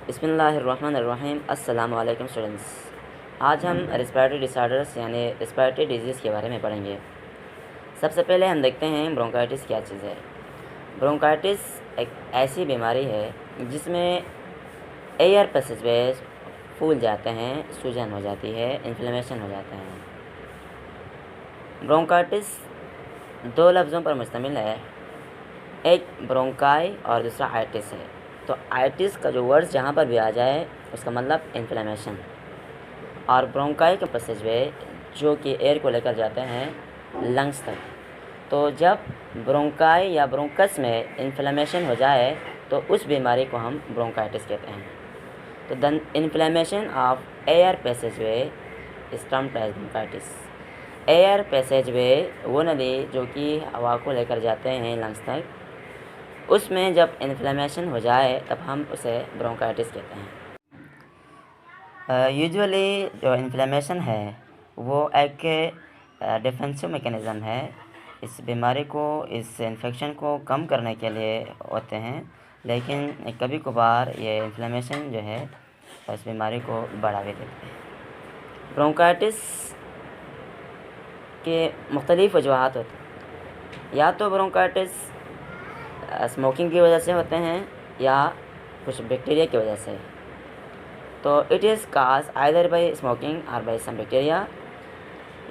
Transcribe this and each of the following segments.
बिस्मिल्लाहिर्रहमानिर्रहीम। अस्सलाम वालेकुम स्टूडेंट्स। आज हम रेस्पिरेटरी डिसऑर्डर्स यानी रेस्पिरेटरी डिजीज़ के बारे में पढ़ेंगे। सबसे पहले हम देखते हैं ब्रोंकाइटिस क्या चीज़ है। ब्रोंकाइटिस एक ऐसी बीमारी है जिसमें एयर पैसेजवेज फूल जाते हैं, सूजन हो जाती है, इन्फ्लेमेशन हो जाते हैं। ब्रोंकाइटिस दो लफ्ज़ों पर मुश्तमिल है, एक ब्रोंकाई और दूसरा आइटिस है। तो आइटिस का जो वर्ड्स जहाँ पर भी आ जाए उसका मतलब इन्फ्लेमेशन, और ब्रोंकाई के पैसेजवे जो कि एयर को लेकर जाते हैं लंग्स तक। तो जब ब्रोंकाई या ब्रोंकस में इन्फ्लेमेशन हो जाए तो उस बीमारी को हम ब्रोंकाइटिस कहते हैं। तो the inflammation of air passageway is termed as bronchitis. Air passageway वो नली जो कि हवा को लेकर जाते हैं लंग्स तक, उसमें जब इन्फ्लेमेशन हो जाए तब हम उसे ब्रोंकाइटिस कहते हैं। यूजुअली जो इन्फ्लेमेशन है वो एक डिफेंसिव मैकेनिज़्म है। इस बीमारी को, इस इन्फेक्शन को कम करने के लिए होते हैं, लेकिन कभी कभार ये इन्फ्लेमेशन जो है इस बीमारी को बढ़ा भी देते हैं। ब्रोंकाइटिस के मुख्तलिफ़ वजूहात होते हैं। या तो ब्रोंकाइटिस स्मोकिंग की वजह से होते हैं या कुछ बैक्टीरिया की वजह से। तो it is cause either by smoking और बाय सम बैक्टीरिया।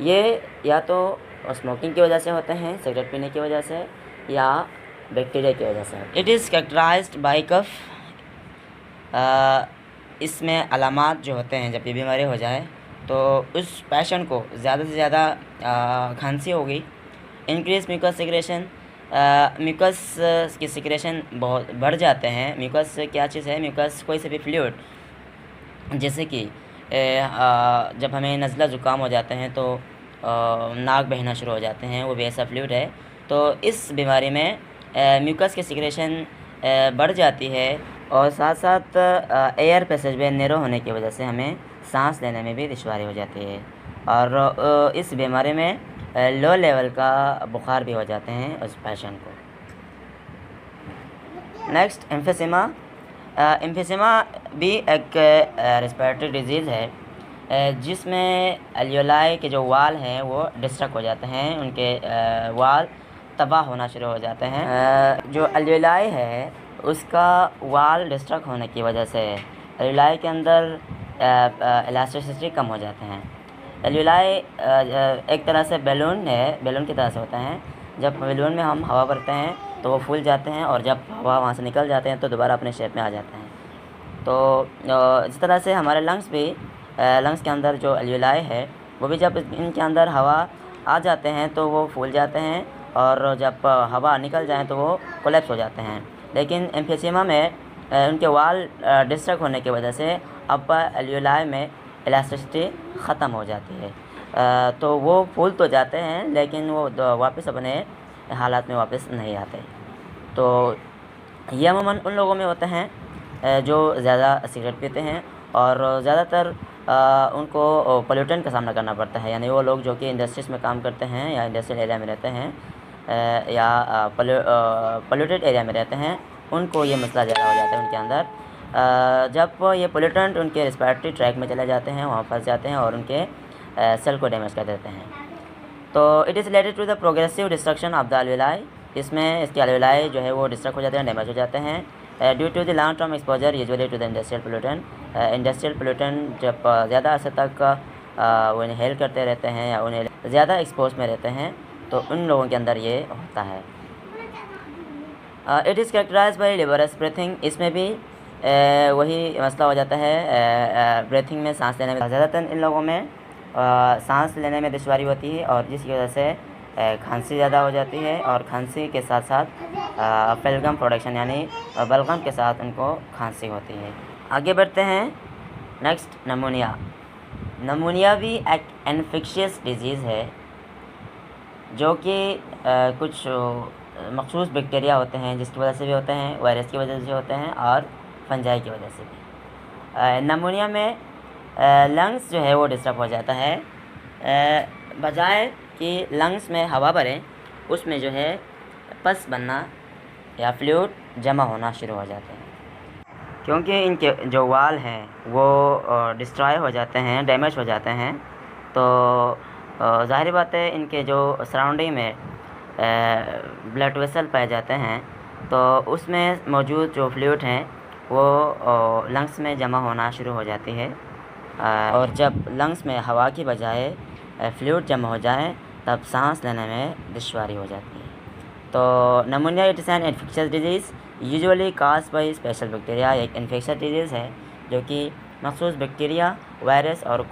ये या तो स्मोकिंग की वजह से होते हैं, सिगरेट पीने की वजह से, या बैक्टीरिया की वजह से। इट इज़ कैरेक्टराइज्ड बाय कफ। इसमें अलामात जो होते हैं, जब ये बीमारी हो जाए तो उस पेशेंट को ज़्यादा से ज़्यादा खांसी होगी, इंक्रीज म्यूकस सिक्रेशन, म्यूकस की सिक्रेशन बहुत बढ़ जाते हैं। म्यूकस क्या चीज़ है? म्यूकस कोई से भी फ्लूइड, जैसे कि जब हमें नज़ला ज़ुकाम हो जाते हैं तो नाक बहना शुरू हो जाते हैं, वो भी ऐसा फ्लूइड है। तो इस बीमारी में म्यूकस की सिक्रेशन बढ़ जाती है, और साथ साथ एयर पैसेजवे नैरो होने की वजह से हमें सांस लेने में भी दुश्वारी हो जाती है। और इस बीमारी में लो लेवल का बुखार भी हो जाते हैं उस पेशेंट को। नेक्स्ट, एम्फीसेमा। एम्फीसेमा भी एक रेस्पिरेटरी डिजीज़ है जिसमें एल्वियोलाई के जो वाल हैं वो डिस्ट्रक्ट हो जाते हैं, उनके वाल तबाह होना शुरू हो जाते हैं। जो एल्वियोलाई है उसका वाल डिस्ट्रक्ट होने की वजह से एल्वियोलाई के अंदर इलास्टिसिटी कम हो जाते हैं। एल्वियोलाई एक तरह से बैलून है, बैलून की तरह से होता है। जब बैलून में हम हवा भरते हैं तो वो फूल जाते हैं, और जब हवा वहाँ से निकल जाते हैं तो दोबारा अपने शेप में आ जाते हैं। तो इस तरह से हमारे लंग्स भी, लंग्स के अंदर जो एल्वियोलाई है वो भी जब इनके अंदर हवा आ जाते हैं तो वो फूल जाते हैं, और जब हवा निकल जाए तो वो कोलैप्स हो जाते हैं। लेकिन एम्फीसेमा में उनके वाल डिस्ट्रक्ट होने की वजह से अब एल्वियोलाई में इलास्टिसिटी ख़त्म हो जाती है। तो वो फूल तो जाते हैं लेकिन वो वापस अपने हालात में वापस नहीं आते। तो ये अमूमन उन लोगों में होते हैं जो ज़्यादा सिगरेट पीते हैं, और ज़्यादातर उनको पोल्यूटेंट का सामना करना पड़ता है। यानी वो लोग जो कि इंडस्ट्रीज़ में काम करते हैं या इंडस्ट्रियल एरिया में रहते हैं या पोल्यूटेड एरिया में रहते हैं, उनको ये मसला ज़्यादा हो जाता है उनके अंदर। जब ये पोल्यूटेंट उनके रेस्पिरेटरी ट्रैक में चले जाते हैं, वहाँ फंस जाते हैं और उनके सेल को डैमेज कर देते हैं। तो it is related to the progressive destruction of the alveoli. इसमें इसके एल्वियोलाई जो है वो डिस्ट्रक्ट हो जाते हैं, डैमेज हो जाते हैं due to the long term exposure usually to the industrial pollutant. Industrial pollutant जब ज़्यादा अर्से तक वो इनहेल करते रहते हैं या उन्हें ज़्यादा एक्सपोज में रहते हैं तो उन लोगों के अंदर ये होता है। It is characterised by laborious breathing. इसमें भी वही मसला हो जाता है, ब्रीथिंग में, सांस लेने में। ज़्यादातर इन लोगों में सांस लेने में दुश्वारी होती है, और जिसकी वजह से खांसी ज़्यादा हो जाती है, और खांसी के साथ साथ फेलगम प्रोडक्शन यानी बलगम के साथ उनको खांसी होती है। आगे बढ़ते हैं। नेक्स्ट, नमूनिया। नमूनिया भी एक इन्फेक्शियस डिजीज़ है जो कि कुछ मखसूस बैक्टीरिया होते हैं जिसकी वजह से भी होते हैं, वायरस की वजह से होते हैं, और फंजाई की वजह से भी। नमूनिया में लंग्स जो है वो डिस्टर्ब हो जाता है। बजाय कि लंग्स में हवा भरें, उसमें जो है पस बनना या फ्लूइड जमा होना शुरू हो जाते हैं। क्योंकि इनके जो वाल हैं वो डिस्ट्रॉय हो जाते हैं, डैमेज हो जाते हैं, तो ज़ाहिर बात है इनके जो सराउंडिंग में ब्लड वेसल पाए जाते हैं, तो उसमें मौजूद जो फ्लूइड हैं वो लंग्स में जमा होना शुरू हो जाती है। और जब लंग्स में हवा की बजाय फ्लूइड जमा हो जाए तब सांस लेने में दुश्वारी हो जाती है। तो नमूनिया it is an infectious disease usually cause by special bacteria. एक इन्फेक्शियस डिजीज़ है जो कि मखसूस बैक्टीरिया, वायरस और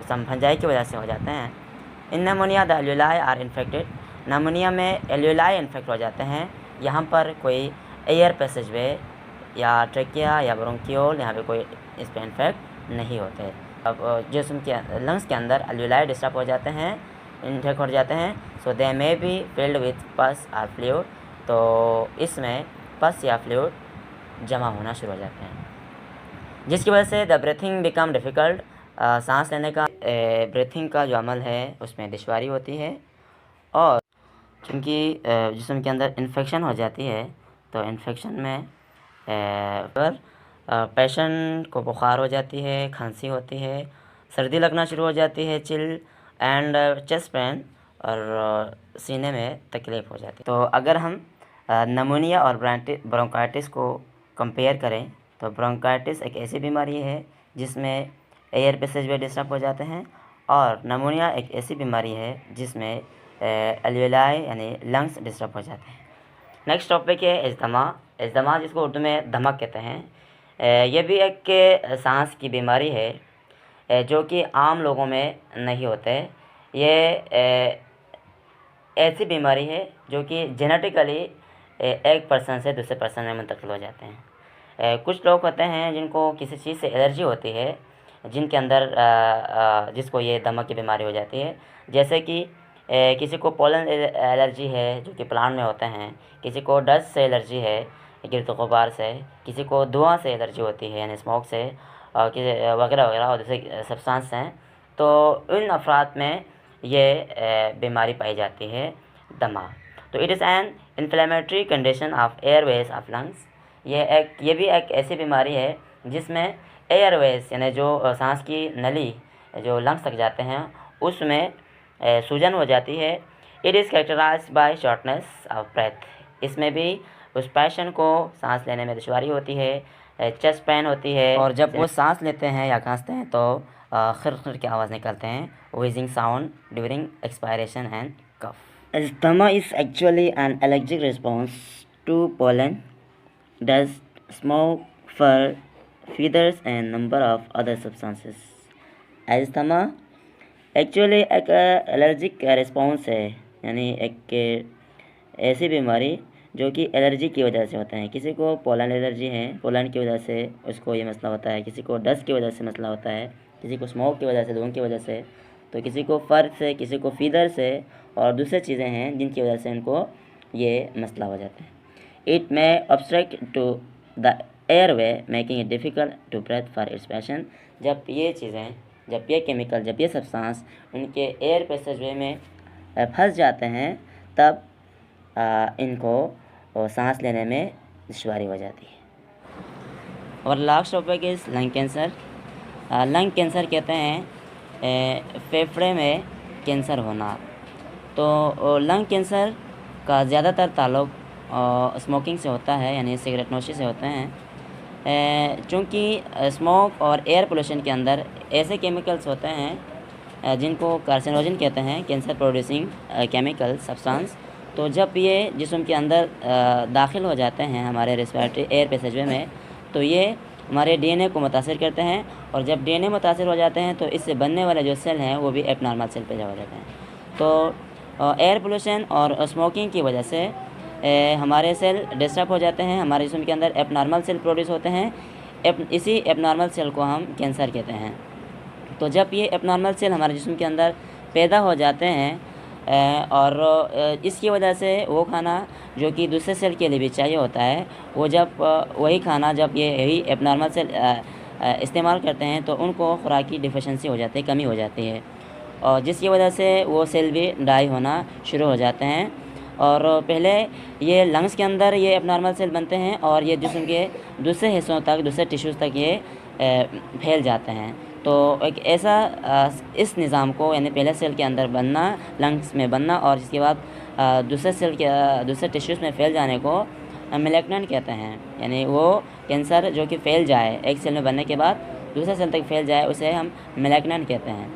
फंजाई की वजह से हो जाते हैं। In pneumonia the alveoli are infected. Pneumonia में एल्यूलाई इन्फेक्ट हो जाते हैं। यहाँ पर कोई एयर पैसेजवे या ट्रेकिया या ब्रोंकियोल, यहाँ पे कोई इस पर इन्फेक्ट नहीं होते। अब जिस्म के लंग्स के अंदर एल्यूलाई डिस्टर्ब हो जाते हैं, इन्फेक्ट हो जाते हैं, सो दे मे बी फिल्ड विथ पस और फ्लूइड। तो इसमें पस या फ्लूइड जमा होना शुरू हो जाते हैं, जिसकी वजह से द ब्रीथिंग बिकम डिफ़िकल्ट। सांस लेने का ब्रीथिंग का जो अमल है उसमें दुश्वारी होती है। और क्योंकि जिस्म के अंदर इन्फेक्शन हो जाती है, तो इन्फेक्शन में पर पेशेंट को बुखार हो जाती है, खांसी होती है, सर्दी लगना शुरू हो जाती है, चिल एंड चेस्ट पेन, और सीने में तकलीफ़ हो जाती है। तो अगर हम नमूनिया और ब्रोंकाइटिस को कंपेयर करें, तो ब्रोंकाइटिस एक ऐसी बीमारी है जिसमें एयर पैसेजवे डिस्टर्ब हो जाते हैं, और नमूनिया एक ऐसी बीमारी है जिसमें एल्वेलाई यानी लंग्स डिस्टर्ब हो जाते हैं। नेक्स्ट टॉपिक है अस्थमा। अस्थमा जिसको उर्दू में धमक कहते हैं। यह भी एक सांस की बीमारी है जो कि आम लोगों में नहीं होते। ये ऐसी बीमारी है जो कि जेनेटिकली एक पर्सन से दूसरे पर्सन में मुंतकिल हो जाते हैं। कुछ लोग होते हैं जिनको किसी चीज़ से एलर्जी होती है, जिनके अंदर जिसको ये दमा की बीमारी हो जाती है। जैसे कि किसी को पोलन एलर्जी है जो कि प्लांट में होते हैं, किसी को डस्ट से एलर्जी है गिरद गुबार से, किसी को धुआं से एलर्जी होती है यानी स्मोक से, और वगैरह वगैरह और दूसरे सब्सटेंस हैं। तो इन अफराद में ये बीमारी पाई जाती है दमा। तो it is an inflammatory condition of Airways of lungs. ये भी एक ऐसी बीमारी है जिसमें एयरवेज यानी जो सांस की नली जो लंग्स तक जाते हैं उसमें सूजन हो जाती है। It is characterised by shortness of breath. इसमें भी उस पेशेंट को सांस लेने में दुश्वारी होती है, चेस्ट पेन होती है, और जब वो सांस लेते हैं या खांसते हैं तो खर की आवाज़ निकलते हैं, wheezing sound during expiration and cough. Asthma is actually an allergic response to pollen, dust, smoke, fur, feathers and number of other substances. Asthma actually एक एलर्जिक रिस्पॉन्स है, यानी एक ऐसी बीमारी जो कि एलर्जी की वजह से होता है। किसी को पोलन एलर्जी है, पोलन की वजह से उसको ये मसला होता है, किसी को डस्ट की वजह से मसला होता है, किसी को स्मोक की वजह से, धुआं की वजह से, तो किसी को फर से, किसी को फीदर से, और दूसरी चीज़ें हैं जिनकी वजह से इनको ये मसला हो जाता है। It may obstruct to the airway making it difficult to breath for its patient. जब ये चीज़ें, जब ये केमिकल, जब ये सब्सटेंस उनके एयर पैसेजवे में फंस जाते हैं तब इनको सांस लेने में दुश्वारी हो जाती है। और last topic is lung cancer. Lung cancer कहते हैं फेफड़े में कैंसर होना। तो लंग कैंसर का ज़्यादातर ताल्लुक स्मोकिंग से होता है, यानी सिगरेट नोशी से होते हैं। चूँकि स्मोक और एयर पोल्यूशन के अंदर ऐसे केमिकल्स होते हैं जिनको कार्सिनोजन कहते हैं, कैंसर प्रोड्यूसिंग केमिकल सब्सटेंस। तो जब ये जिस्म के अंदर दाखिल हो जाते हैं हमारे रेस्पिरेटरी एयर पैसेजवे में, तो ये हमारे डीएनए को मुतासिर करते हैं, और जब डीएनए मुतासिर हो जाते हैं तो इससे बनने वाले जो सेल हैं वो भी एबनॉर्मल सेल पैदा हो जाते हैं। तो एयर पोल्यूशन और स्मोकिंग की वजह से हमारे सेल डिस्टर्ब हो जाते हैं, हमारे जिस्म के अंदर एबनॉर्मल सेल प्रोड्यूस होते हैं। इसी एबनॉर्मल सेल को हम कैंसर कहते हैं। तो जब ये एबनॉर्मल सेल हमारे जिस्म के अंदर पैदा हो जाते हैं और इसकी वजह से वो खाना जो कि दूसरे सेल के लिए भी चाहिए होता है, वो जब वही खाना जब ये यही एबनॉर्मल सेल इस्तेमाल करते हैं तो उनको खुराकी डिफिशिएंसी हो जाती है, कमी हो जाती है, और जिसकी वजह से वो सेल भी डाई होना शुरू हो जाते हैं। और पहले ये लंग्स के अंदर ये एबनॉर्मल सेल बनते हैं और ये जिस्म के दूसरे हिस्सों तक, दूसरे टिश्यूज़ तक ये फैल जाते हैं। तो एक ऐसा इस निज़ाम को यानी पहले सेल के अंदर बनना, लंग्स में बनना और इसके बाद दूसरे सेल के दूसरे टिश्यूज़ में फैल जाने को मैलिग्नेंट कहते हैं। यानी वो कैंसर जो कि फैल जाए, एक सेल में बनने के बाद दूसरे सेल तक फैल जाए, उसे हम मैलिग्नेंट कहते हैं।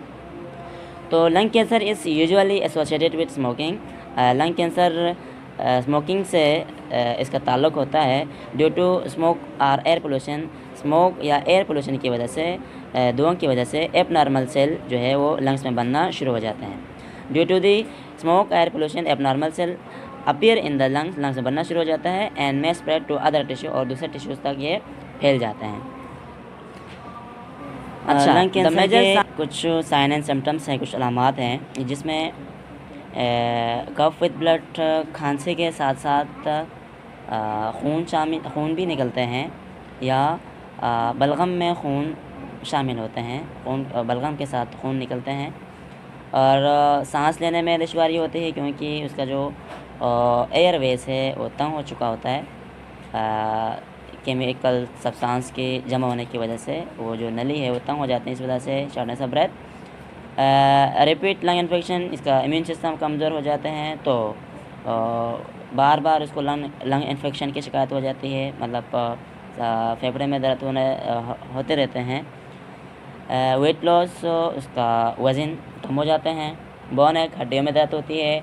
तो lung cancer is usually associated with smoking. Lung cancer smoking से इसका ताल्लुक़ होता है। ड्यू टू स्मोक और एयर पोल्यूशन, स्मोक या एयर पोल्यूशन की वजह से, धुआं की वजह से एबनॉर्मल सेल जो है वो लंग्स में बनना शुरू हो जाते हैं। Due to the smoke air pollution abnormal cell appear in the lungs, lungs में बनना शुरू हो जाता है and may spread to other tissue, और दूसरे टिश्यूज़ तक ये फैल जाते हैं। अच्छा, लंग कैंसर के कुछ साइन एंड सिम्टम्स हैं, कुछ अलामात हैं जिसमें कफ विद ब्लड, खांसी के साथ साथ खून भी निकलते हैं या बलगम में खून शामिल होते हैं, बलगम के साथ खून निकलते हैं। और सांस लेने में दुश्वारी होती है क्योंकि उसका जो एयरवेज है वो तंग हो चुका होता है। केमिकल सब्सटेंस के जमा होने की वजह से वो जो नली है वो तंग हो जाते हैं, इस वजह से shortness of breath. Repeat lung infection, इसका इम्यून सिस्टम कमज़ोर हो जाते हैं तो बार बार उसको लंग इन्फेक्शन की शिकायत हो जाती है, मतलब फेफड़े में दर्द होते रहते हैं। वेट लॉस, उसका वज़न कम हो जाते हैं। बोन एक, हड्डियों में दर्द होती है।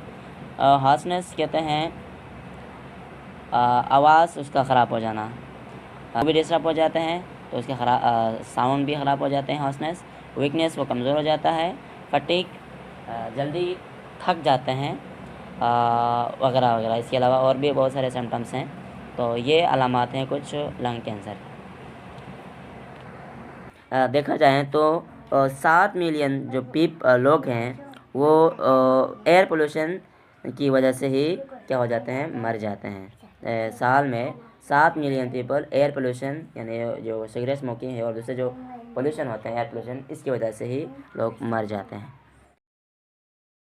हॉर्सनेस कहते हैं आवाज़ उसका ख़राब हो जाना, भी डिस्टर्ब हो जाते हैं तो उसके साउंड भी ख़राब हो जाते हैं। हॉर्सनेस, वीकनेस, वो कमज़ोर हो जाता है। फटीग, जल्दी थक जाते हैं वगैरह वगैरह। इसके अलावा और भी बहुत सारे सिम्टम्स हैं। तो ये अलामात हैं कुछ लंग कैंसर। देखा जाए तो 7 मिलियन जो लोग हैं वो एयर पोल्यूशन की वजह से ही क्या हो जाते हैं, मर जाते हैं। साल में 7 मिलियन पीपल एयर पोल्यूशन यानी जो सिगरेट स्मोकिंग है और दूसरे जो पोल्यूशन होते हैं एयर पोल्यूशन, इसकी वजह से ही लोग मर जाते हैं।